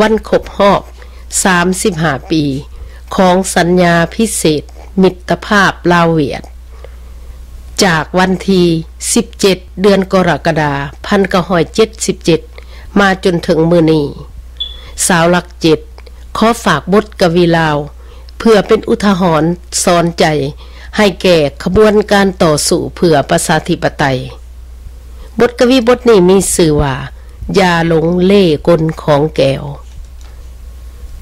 วันครบรอบ35 ปีของสัญญาพิเศษมิตรภาพลาวเวียดจากวันที่17เดือนกรกฎาคม1977มาจนถึงมื้อนี้สาวหลัก7ขอฝากบทกวีลาวเพื่อเป็นอุทาหรณ์สอนใจให้แก่ขบวนการต่อสู้เพื่อประชาธิปไตยบทกวีบทนี้มีชื่อว่าอย่าหลงเล่กลของแก้ว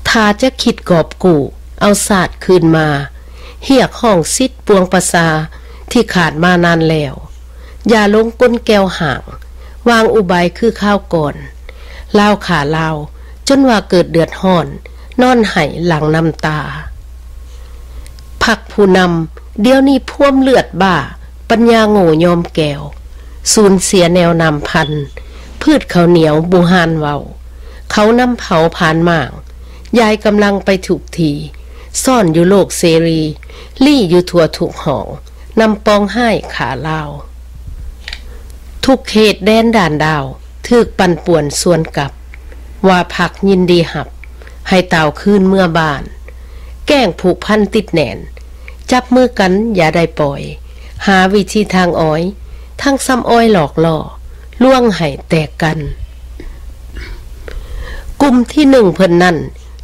ถ้าจะคิดกอบกู้เอาศาสตร์คืนมาเรียกห้องซิดปวงประสาที่ขาดมานานแล้วอย่าลงก้นแก้วห่างวางอุบายคือข้าวก่อนลาวขาลาวจนว่าเกิดเดือดร้อนนอนไห้หลังน้ำตาพักผู้นำเดี๋ยวนี้พ่วมเลือดบ้าปัญญาโง่ยอมแก้วสูญเสียแนวนำพันพืชเขาเหนียวบูฮานเว้าเขานำเผาผ่านม่างยายกำลังไปถูกทีซ่อนอยู่โลกเสรีลี่อยู่ทั่วทุกห้องนำปองให้ขาลาวทุกเขตแดนด่านดาวถึกปั่นป่วนส่วนกับว่าพักยินดีหับให้เต่าคืนเมื่อบ้านแกล้งผูกพันติดแน่นจับมือกันอย่าได้ปล่อยหาวิธีทางอ้อยทั้งซ้ำอ้อยหลอกล่อล่วงให้แตกกันกลุ่มที่1เพิ่นนั่น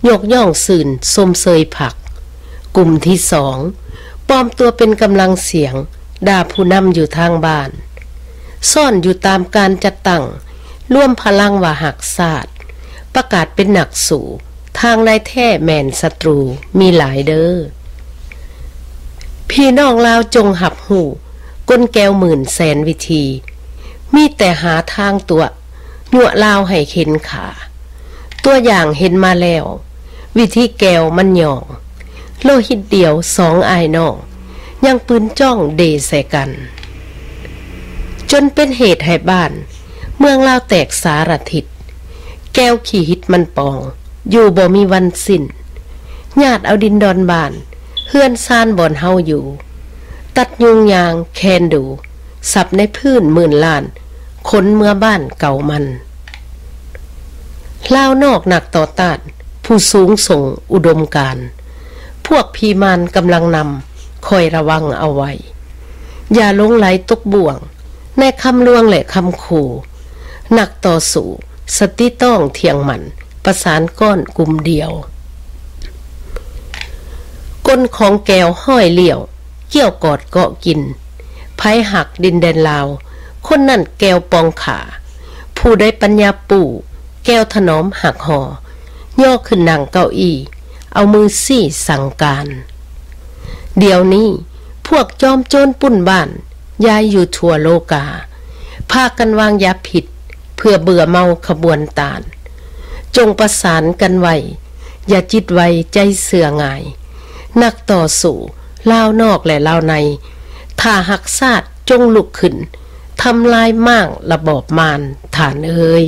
ยกย่องสื่นสมเสยผักกลุ่มที่2ปลอมตัวเป็นกำลังเสียงด่าผู้นำอยู่ทางบ้านซ่อนอยู่ตามการจัดตั้งร่วมพลังว่าหักศาสตร์ประกาศเป็นหนักสู่ทางนายแท้แม่นศัตรูมีหลายเด้อพี่น้องลาวจงหับหูก้นแก้วหมื่นแสนวิธีมีแต่หาทางตัวยั่วลาวให้เข็นขาตัวอย่างเห็นมาแล้ววิธีแก้วมันหย่องโลหิตเดียว2อายน้องยังปืนจ้องเดใส่กันจนเป็นเหตุให้บ้านเมืองลาวแตกสารทิศแก้วขี้หิดมันปองอยู่บ่มีวันสิ้นญาติเอาดินดอนบ้านเฮือนซ่านบ่อนเฮาอยู่ตัดยุงยางแคนดูสับในพื้น10,000 ล้านขนเมื่อบ้านเก่ามันลาวนอกหนักต่อต้านผู้สูงส่งอุดมการณ์พวกพีมานกำลังนำคอยระวังเอาไว้อย่าลงไหลตกบ่วงในคำลวงและคำขู่หนักต่อสู้สติต้องเที่ยงมันประสานก้อนกลุ่มเดียวก้นของแก้วห้อยเลี่ยวเกี่ยวกอดเกาะกินไผหักดินแดนลาวคนนั่นแก้วปองขาผู้ได้ปัญญาปู่แก้วถนอมหักห่อย่อขึ้นนั่งเก้าอี้เอามือซี่สั่งการเดี๋ยวนี้พวกจอมโจรปุ้นบ้านย้ายอยู่ทั่วโลกาพากันวางยาผิดเพื่อเบื่อเมาขบวนตาลจงประสานกันไว้อย่าจิตไวใจเสื่อง่ายนักต่อสู้ลาวนอกและลาวในถ้าหักซาดจงลุกขึ้นทำลายม่างระบอบมารฐานเอ่ย